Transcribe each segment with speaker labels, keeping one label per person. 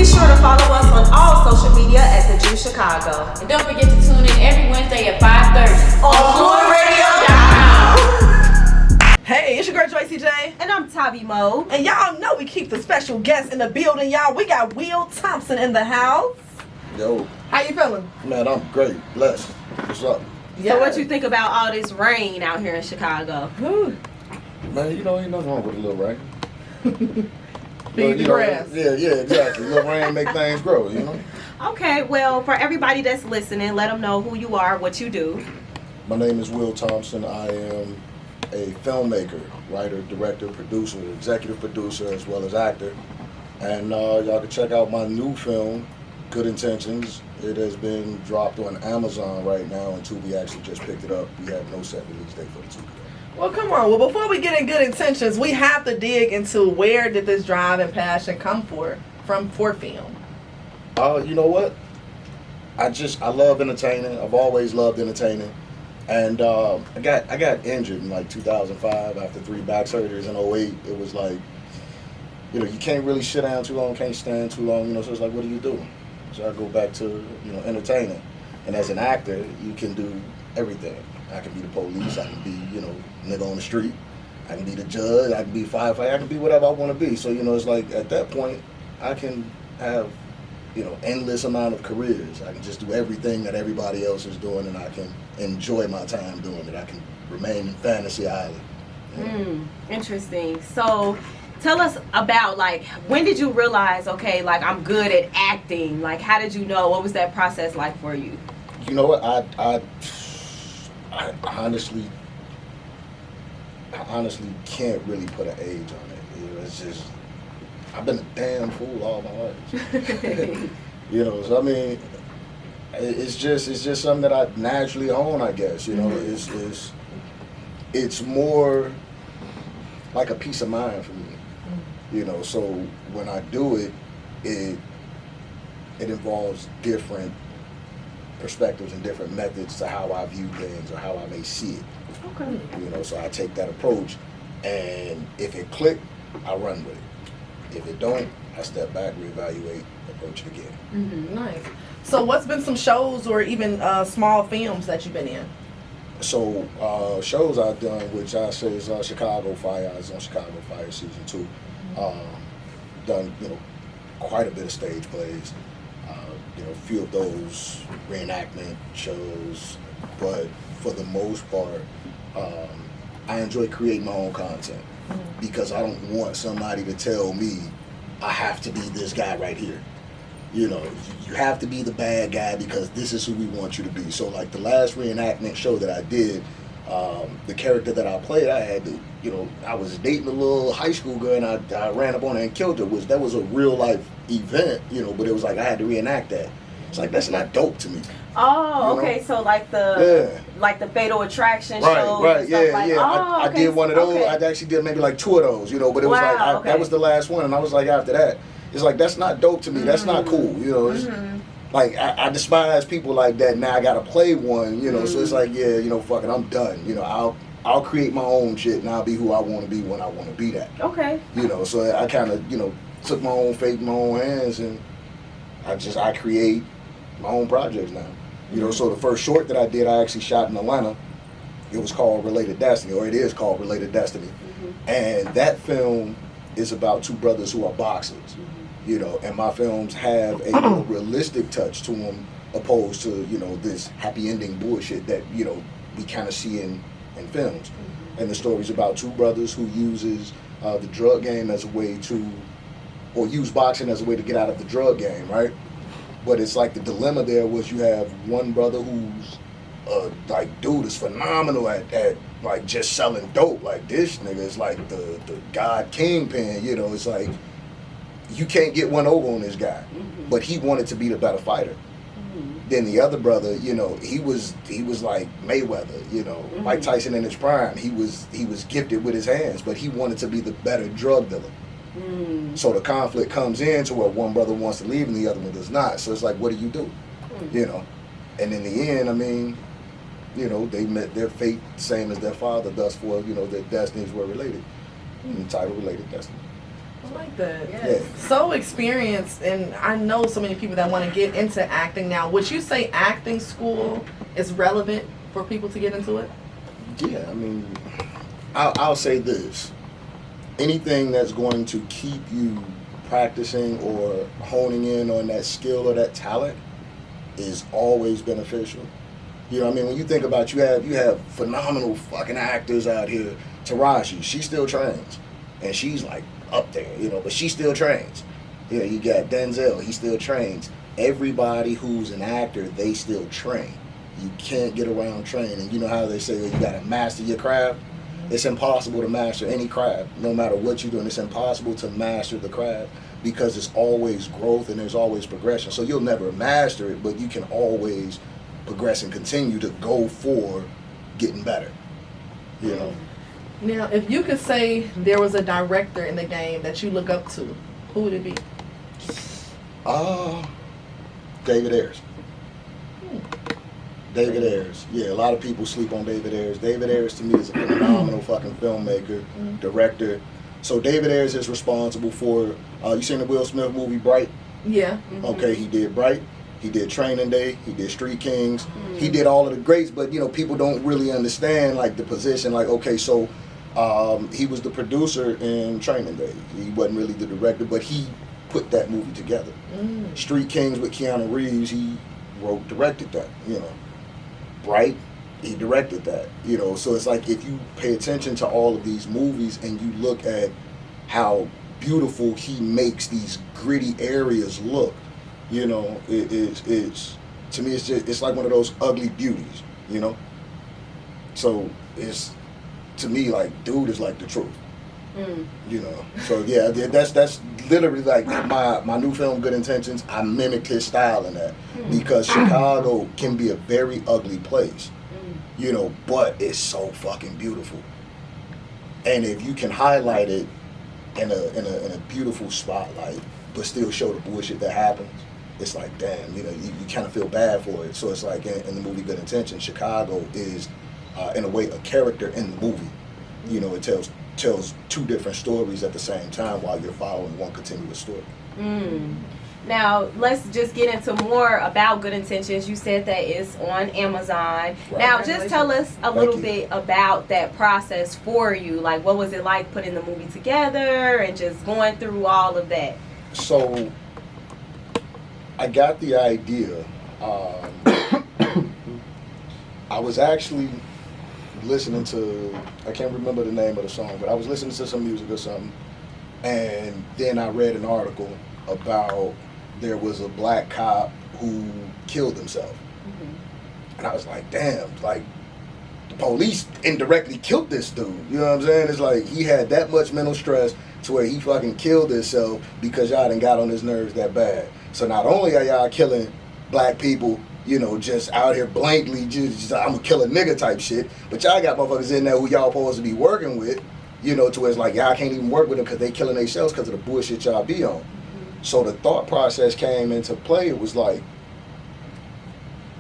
Speaker 1: sure to follow us on all social media at The Juice Chicago.
Speaker 2: And don't forget to tune in every Wednesday at 5:30
Speaker 1: on FluentRadio.com.
Speaker 3: Hey, it's your girl Joy CJ.
Speaker 1: And I'm Tavi Mo.
Speaker 3: And y'all know we keep the special guests in the building, y'all. We got Will Thompson in the house.
Speaker 4: Yo.
Speaker 3: How you feeling?
Speaker 4: Man, I'm great. Blessed. What's up?
Speaker 1: So what you think about all this rain out here in Chicago?
Speaker 4: Man, you know, ain't nothing wrong with a little rain.
Speaker 3: Feed the grass.
Speaker 4: Yeah, exactly. Little rain make things grow, you know?
Speaker 1: Okay, well, for everybody that's listening, let them know who you are, what you do.
Speaker 4: My name is Will Thompson. I am a filmmaker, writer, director, producer, executive producer, as well as actor. And y'all can check out my new film, Good Intentions. It has been dropped on Amazon right now, and Tubi actually just picked it up. We have no set release date for the Tubi.
Speaker 3: Well, come on. Well, before we get in Good Intentions, we have to dig into where did this drive and passion come for film?
Speaker 4: You know what? I love entertaining. I've always loved entertaining. And I got injured in like 2005 after 3 back surgeries in '08. It was like, you know, you can't really sit down too long, can't stand too long, you know, so it's like, what do you do? So I go back to, you know, entertaining. And as an actor, you can do everything. I can be the police, I can be, you know, nigga on the street, I can be the judge, I can be firefighter, I can be whatever I want to be. So, you know, it's like at that point, I can have, you know, endless amount of careers. I can just do everything that everybody else is doing, and I can enjoy my time doing it. I can remain in Fantasy Island.
Speaker 1: Interesting. So tell us about, like, when did you realize, okay, like, I'm good at acting? Like, how did you know? What was that process like for you?
Speaker 4: You know what? I honestly can't really put an age on it. You know, it's just, I've been a damn fool all my life. You know, so I mean, it's just something that I naturally own, I guess. You know, it's more like a peace of mind for me. You know, so when I do it, it involves different perspectives and different methods to how I view things or how I may see it.
Speaker 1: Okay.
Speaker 4: You know, so I take that approach, and if it click, I run with it. If it don't, I step back, reevaluate, approach it again.
Speaker 3: Nice. So what's been some shows or even small films that you've been in?
Speaker 4: So shows I've done, which I say is Chicago Fire. I was on Chicago Fire season 2. Done, you know, quite a bit of stage plays. You know, a few of those reenactment shows, but for the most part, I enjoy creating my own content because I don't want somebody to tell me I have to be this guy right here. You know, you have to be the bad guy because this is who we want you to be. So like the last reenactment show that I did, the character that I played, I had to, you know, I was dating a little high school girl and I ran up on her and killed her. That was a real life event, you know, but it was like I had to reenact that. It's like, that's not dope to me.
Speaker 1: Oh,
Speaker 4: you
Speaker 1: okay.
Speaker 4: know?
Speaker 1: So like the Fatal Attraction
Speaker 4: right,
Speaker 1: shows.
Speaker 4: Right,
Speaker 1: and stuff like, oh,
Speaker 4: I did one of those.
Speaker 1: Okay.
Speaker 4: I actually did maybe like 2 of those, you know, but it was like, that was the last one. And I was like, after that, it's like, that's not dope to me. That's not cool, you know. It's, like, I despise people like that. Now I got to play one, you know, so it's like, yeah, you know, fuck it, I'm done. You know, I'll create my own shit and I'll be who I want to be when I want to be that.
Speaker 1: Okay.
Speaker 4: You know, so I kind of, you know, took my own fate in my own hands, and I create my own projects now. You know, so the first short that I did, I actually shot in Atlanta. It was called Related Destiny, or it is called Related Destiny. And that film is about 2 brothers who are boxers. You know, and my films have a more realistic touch to them opposed to, you know, this happy ending bullshit that, you know, we kind of see in films. And the story's about 2 brothers who uses the drug game as a way to, or use boxing as a way to get out of the drug game, right? But it's like the dilemma there was you have one brother who's like, dude is phenomenal at like just selling dope. Like, this nigga is like the god kingpin, you know. It's like you can't get one over on this guy, but he wanted to be the better fighter. Then the other brother, you know, he was like Mayweather, you know, Mike Tyson in his prime. He was gifted with his hands, but he wanted to be the better drug dealer. So the conflict comes in to where one brother wants to leave and the other one does not. So it's like, what do you do? You know, and in the end, I mean, you know, they met their fate same as their father, thus for, you know, their destinies were related. And the title Related Destiny.
Speaker 3: I like that.
Speaker 1: Yes.
Speaker 3: So experienced, and I know so many people that want to get into acting now. Would you say acting school is relevant for people to get into it?
Speaker 4: Yeah, I mean, I'll say this. Anything that's going to keep you practicing or honing in on that skill or that talent is always beneficial. You know what I mean? When you think about you have phenomenal fucking actors out here. Taraji, she still trains. And she's like up there, you know, but she still trains. You know, you got Denzel, he still trains. Everybody who's an actor, they still train. You can't get around training. You know how they say, well, you gotta master your craft? It's impossible to master any craft, no matter what you're doing. It's impossible to master the craft because it's always growth and there's always progression. So you'll never master it, but you can always progress and continue to go for getting better. You know?
Speaker 3: Now, if you could say there was a director in the game that you look up to, who would it be?
Speaker 4: David Ayers. David Ayers. Yeah, a lot of people sleep on David Ayers. David Ayers to me is a phenomenal fucking filmmaker, director. So David Ayers is responsible for, you seen the Will Smith movie Bright?
Speaker 3: Yeah.
Speaker 4: Okay, he did Bright. He did Training Day. He did Street Kings. He did all of the greats, but you know, people don't really understand like the position. Like, okay, so he was the producer in Training Day. He wasn't really the director, but he put that movie together. Street Kings with Keanu Reeves, he wrote, directed that, you know. Bright, he directed that, you know. So it's like if you pay attention to all of these movies and you look at how beautiful he makes these gritty areas look, you know, it's to me it's like one of those ugly beauties, you know. So it's, to me, like, dude is like the truth. You know, so yeah, that's literally like my new film, Good Intentions. I mimicked his style in that because Chicago can be a very ugly place, you know, but it's so fucking beautiful. And if you can highlight it in a beautiful spotlight, but still show the bullshit that happens, it's like, damn, you know, you kind of feel bad for it. So it's like in the movie Good Intentions, Chicago is in a way a character in the movie. You know, it tells two different stories at the same time while you're following one continuous story.
Speaker 1: Now, let's just get into more about Good Intentions. You said that it's on Amazon.
Speaker 4: Right.
Speaker 1: Now, just tell us a little
Speaker 4: you.
Speaker 1: bit about that process for you. Like, what was it like putting the movie together and just going through all of that?
Speaker 4: So, I got the idea. I was actually listening to, I can't remember the name of the song, but I was listening to some music or something, and then I read an article about there was a black cop who killed himself. And I was like, damn, like, the police indirectly killed this dude. You know what I'm saying? It's like he had that much mental stress to where he fucking killed himself because y'all done got on his nerves that bad. So not only are y'all killing black people, you know, just out here blankly, just I'm a killer nigga type shit, but y'all got motherfuckers in there who y'all supposed to be working with, you know, to where it's like y'all can't even work with them because they killing themselves because of the bullshit y'all be on. So the thought process came into play. It was like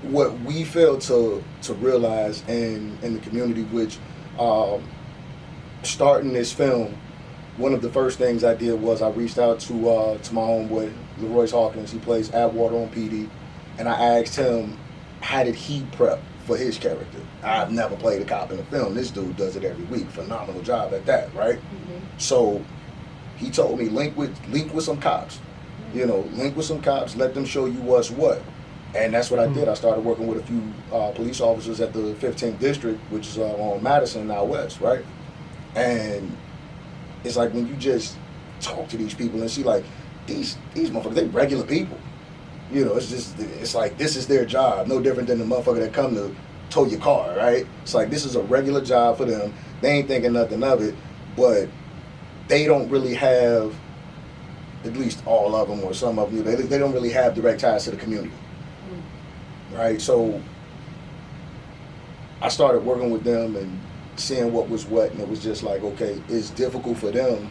Speaker 4: what we failed to realize in the community, which starting this film, one of the first things I did was I reached out to my homeboy, Leroyce Hawkins. He plays Atwater on PD. And I asked him, how did he prep for his character? I've never played a cop in a film. This dude does it every week. Phenomenal job at that, right? So he told me, link with some cops. You know, link with some cops, let them show you what's what. And that's what I did. I started working with a few police officers at the 15th District, which is on Madison out west, right? And it's like when you just talk to these people and see like, these motherfuckers, they regular people. You know, it's like this is their job, no different than the motherfucker that come to tow your car, right? It's like this is a regular job for them. They ain't thinking nothing of it, but they don't really have, at least all of them or some of them, they don't really have direct ties to the community, right? So I started working with them and seeing what was what, and it was just like, okay, it's difficult for them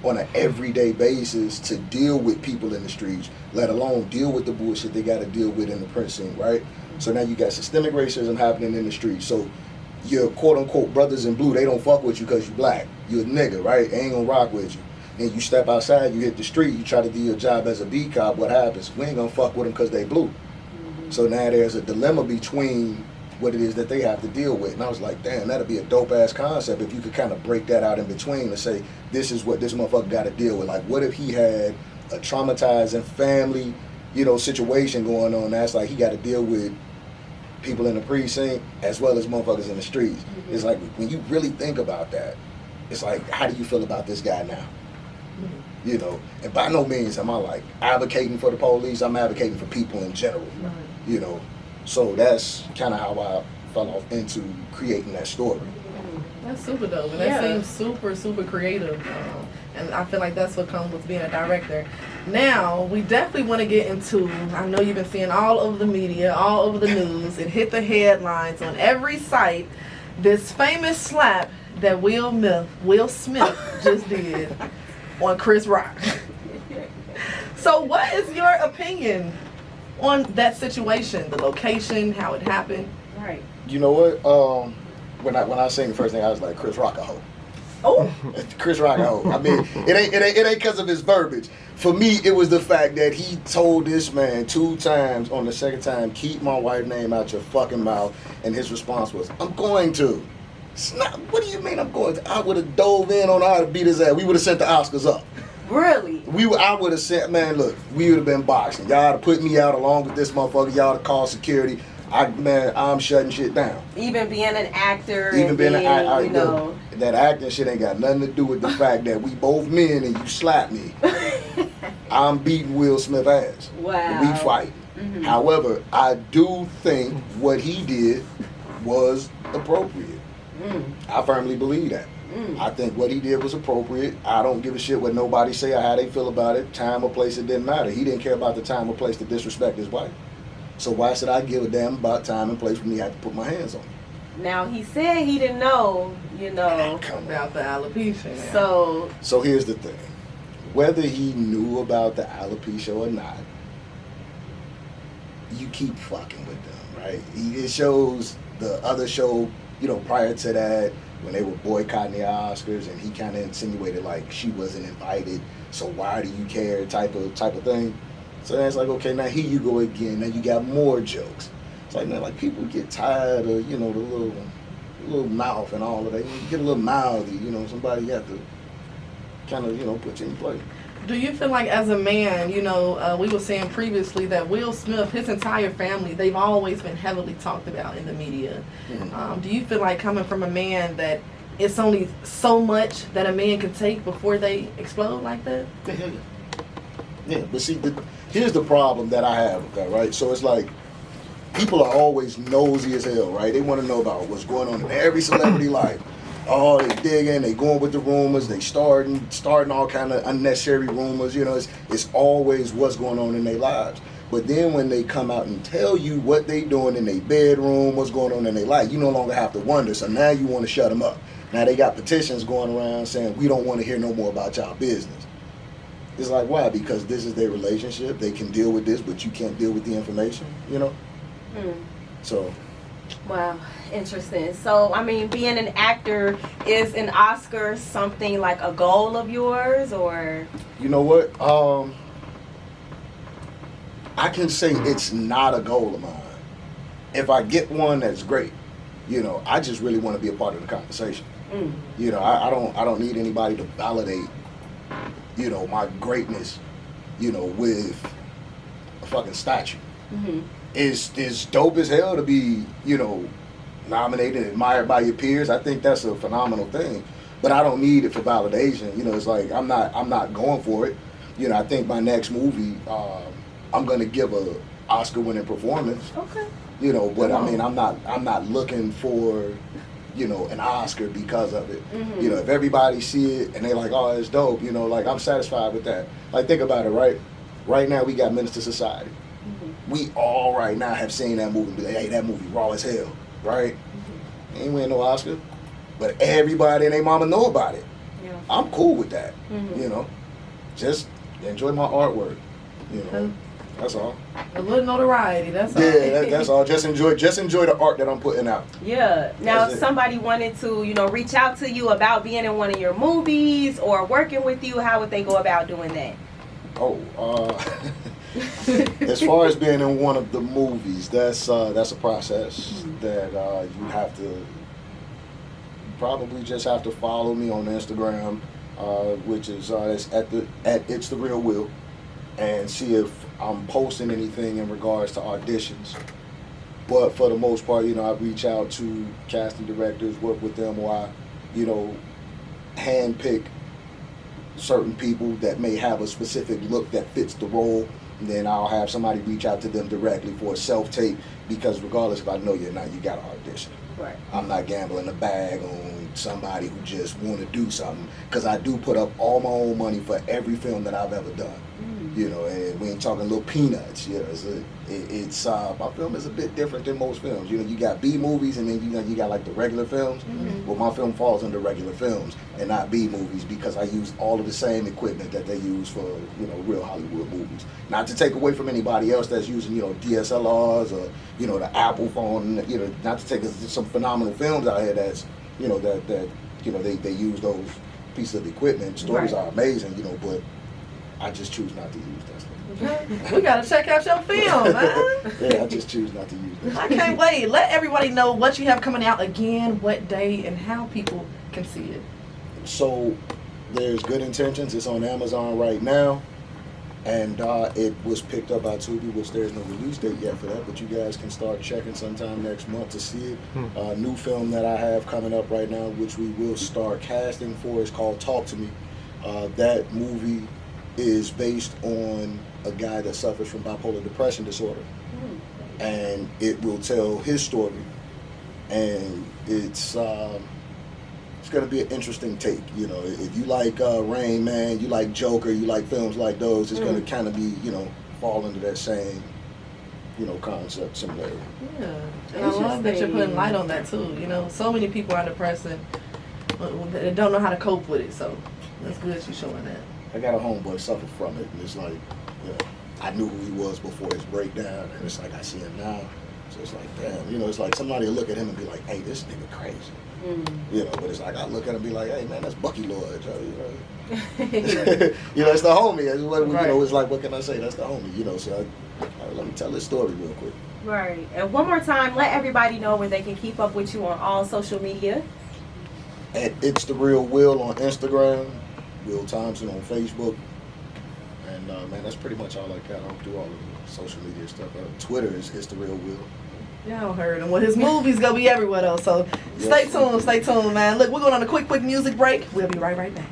Speaker 4: on an everyday basis to deal with people in the streets, let alone deal with the bullshit they got to deal with in the precinct, right? So now you got systemic racism happening in the streets. So your quote-unquote brothers in blue, they don't fuck with you because you black. You a nigga, right? They ain't gonna rock with you. and you step outside, you hit the street, you try to do your job as a beat cop, what happens? We ain't gonna fuck with them because they blue. So now there's a dilemma between what it is that they have to deal with. And I was like, damn, that'd be a dope ass concept if you could kind of break that out in between and say, this is what this motherfucker got to deal with. Like, what if he had a traumatizing family, situation going on? That's like he got to deal with people in the precinct as well as motherfuckers in the streets. It's like when you really think about that, it's like, how do you feel about this guy now? And by no means am I like advocating for the police. I'm advocating for people in general. So that's kind of how I fell off into creating that story.
Speaker 3: That's super dope, and that seems super, super creative. And I feel like that's what comes with being a director. Now, we definitely want to get into, I know you've been seeing all over the media, all over the news, it hit the headlines on every site, this famous slap that Will Smith just did on Chris Rock. So what is your opinion on that situation, the location, how it happened?
Speaker 1: Right.
Speaker 4: You know what? When I seen the first thing, I was like, Chris Rock a hoe.
Speaker 3: Oh,
Speaker 4: Chris Rock a hoe. I mean, it ain't because of his verbiage. For me, it was the fact that he told this man 2 times. On the second time, keep my wife's name out your fucking mouth. And his response was, I'm going to. It's not, what do you mean I'm going to? I would have dove in on how to beat his ass. We would have sent the Oscars up.
Speaker 1: Really?
Speaker 4: I would have said, man, look, we would have been boxing. Y'all to put me out along with this motherfucker. Y'all to call security. I'm shutting shit down.
Speaker 1: Even being an actor.
Speaker 4: Even being an actor,
Speaker 1: you know.
Speaker 4: That acting shit ain't got nothing to do with the fact that we both men and you slap me. I'm beating Will Smith ass.
Speaker 1: Wow.
Speaker 4: We fight. Mm-hmm. However, I do think what he did was appropriate. I firmly believe that. I think what he did was appropriate. I don't give a shit what nobody say or how they feel about it. Time or place, it didn't matter. He didn't care about the time or place to disrespect his wife. So why should I give a damn about time and place when he had to put my hands on him?
Speaker 1: Now, he said he didn't know,
Speaker 4: Come
Speaker 3: about the alopecia now.
Speaker 4: So here's the thing. Whether he knew about the alopecia or not, you keep fucking with them, right? It shows the other show, prior to that, when they were boycotting the Oscars, and he kind of insinuated like she wasn't invited, so why do you care type of thing. So then it's like, okay, now here you go again. Now you got more jokes. It's like, man, like people get tired of, the little mouth and all of that. You get a little mouthy, somebody have to kind of, put you in place.
Speaker 3: Do you feel like as a man, we were saying previously that Will Smith, his entire family, they've always been heavily talked about in the media. Mm-hmm. Do you feel like coming from a man that it's only so much that a man can take before they explode like that?
Speaker 4: Yeah, but see, here's the problem that I have with that, right? So it's like, people are always nosy as hell, right? They want to know about what's going on in every celebrity life. Oh, they digging, they going with the rumors, they starting all kind of unnecessary rumors, it's always what's going on in their lives. But then when they come out and tell you what they doing in their bedroom, what's going on in their life, you no longer have to wonder. So now you want to shut them up. Now they got petitions going around saying, we don't want to hear no more about y'all business. It's like, why? Because this is their relationship. They can deal with this, but you can't deal with the information, So.
Speaker 1: Wow, interesting. So, I mean, being an actor, is an Oscar something like a goal of yours, or?
Speaker 4: You know what? I can say it's not a goal of mine. If I get one, that's great. I just really want to be a part of the conversation. I don't need anybody to validate my greatness, with a fucking statue. It's dope as hell to be, nominated and admired by your peers. I think that's a phenomenal thing. But I don't need it for validation. It's like I'm not going for it. I think my next movie, I'm gonna give a Oscar-winning performance.
Speaker 1: Okay.
Speaker 4: But I mean, I'm not looking for, an Oscar because of it. If everybody see it and they like, oh, it's dope, like I'm satisfied with that. Like think about it, right? Right now we got Minister Society. We all right now have seen that movie and be like, hey, that movie raw as hell, right? Ain't winning no Oscar. But everybody and their mama know about it. Yeah. I'm cool with that, Just enjoy my artwork, That's all.
Speaker 3: A little notoriety. That's all.
Speaker 4: Yeah, that's all. Just enjoy the art that I'm putting out.
Speaker 1: Yeah. Now,
Speaker 4: That's
Speaker 1: if
Speaker 4: it.
Speaker 1: somebody wanted to, reach out to you about being in one of your movies or working with you, how would they go about doing that?
Speaker 4: Oh, as far as being in one of the movies, that's a process that you have to probably just have to follow me on Instagram, which is it's at It's the Real Will, and see if I'm posting anything in regards to auditions. But for the most part, I reach out to casting directors, work with them, or I, handpick certain people that may have a specific look that fits the role. And then I'll have somebody reach out to them directly for a self-tape, because regardless if I know you or not, you got to audition.
Speaker 1: Right.
Speaker 4: I'm not gambling the bag on somebody who just want to do something, because I do put up all my own money for every film that I've ever done. And we ain't talking little peanuts. It's my film is a bit different than most films. You got B movies, and then you got like the regular films. Well, my film falls under regular films and not B movies, because I use all of the same equipment that they use for real Hollywood movies. Not to take away from anybody else that's using DSLRs or the Apple phone. Not to take some phenomenal films out here that's they use those pieces of equipment. Stories are amazing, but I just choose not to use that stuff.
Speaker 3: We gotta check out your film, man.
Speaker 4: Yeah, I just choose not to use that.
Speaker 3: I can't wait. Let everybody know what you have coming out again, what day, and how people can see it.
Speaker 4: So there's Good Intentions. It's on Amazon right now, and it was picked up by Tubi, which there's no release date yet for that, but you guys can start checking sometime next month to see it. New film that I have coming up right now, which we will start casting for, is called Talk to Me. That movie is based on a guy that suffers from bipolar depression disorder, and it will tell his story, and it's going to be an interesting take. If you like Rain Man, you like Joker, you like films like those, it's going to kind of be fall into that same concept similarity.
Speaker 3: Yeah, and I love that you're putting light on that too. So many people are depressed and they don't know how to cope with it, so that's good you're showing that.
Speaker 4: I got a homeboy suffer from it, and it's like, I knew who he was before his breakdown, and it's like I see him now. So it's like, damn, it's like somebody will look at him and be like, hey, this nigga crazy. But it's like I look at him and be like, hey, man, that's Bucky Lloyd. It's the homie. It's what, it's like, what can I say? That's the homie. So let me tell this story real quick.
Speaker 1: Right. And one more time, let everybody know where they can keep up with you on all social media.
Speaker 4: At It's the Real Will on Instagram, Will Thompson on Facebook, and man, that's pretty much all I got. I don't do all of the social media stuff. Twitter is It's the Real Will.
Speaker 3: Y'all heard him. Well, his movie's gonna be everywhere though, so stay tuned, man. Look, we're going on a quick music break. We'll be right back.